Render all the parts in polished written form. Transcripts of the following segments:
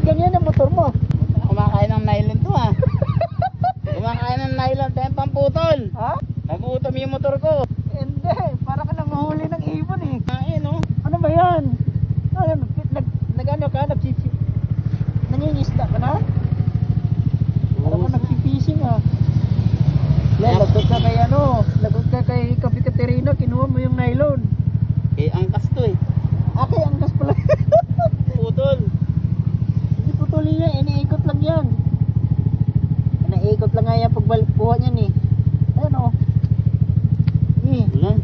ganyan ang motor mo. Kumakain ng nylon to ah. Kumakain ng nylon, tayo pamputol. Ha? Nagutom yung motor ko. Hindi, para ka nang mahuli ng ibon eh. Kain oh. Ano ba yan? Ano, nag-ano ka? Nangingisda ka na? Para ka nagpipishing ah. Yan, lagot ka kay ano, lagot ka kay Kapi Katerina, kinuha mo yung nylon. Eh, angkas to eh. Kay angkas pala. Putol. Hindi putulin yan, iniikot lang yan. Iniikot lang nga yan pagbalik kuha niyan eh. Ayan o. Ulan.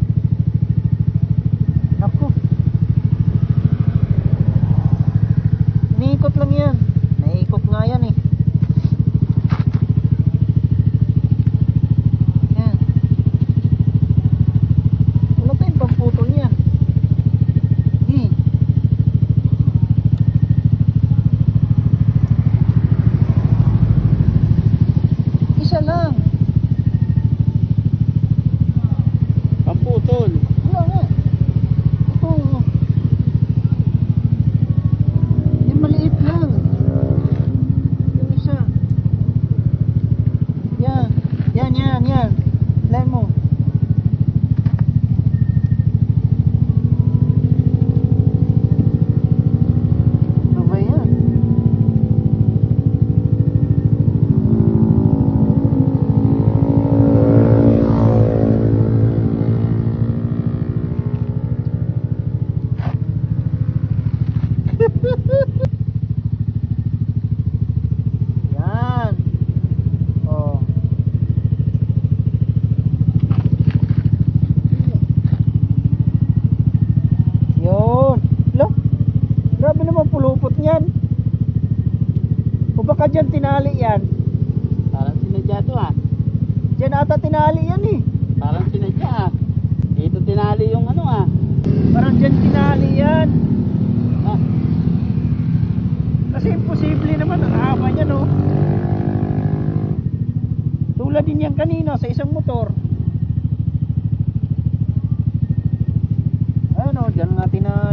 Naku. Iniikot lang yan. Naiikot nga yan eh. Yan. Wala pa yung pamputol niyan. Isa lang. Pamputol. Wala nga. Ito. Yung maliit lang. Yung isa. Yan. Yan. Lain mo. Ano ba yan? Yan. Oh. Yun. Lo. Grabe naman pulupot niyan. O baka dyan tinali yan. Parang sinadya to ah. Dyan ata tinali yan eh. Parang sinadya ah. Dito tinali yung ano ah. Parang dyan tinali yan. Ah, Kasi imposible naman ang haba niya no. Tulad din yan kanina sa isang motor. Ayun o, dyan nga tinali.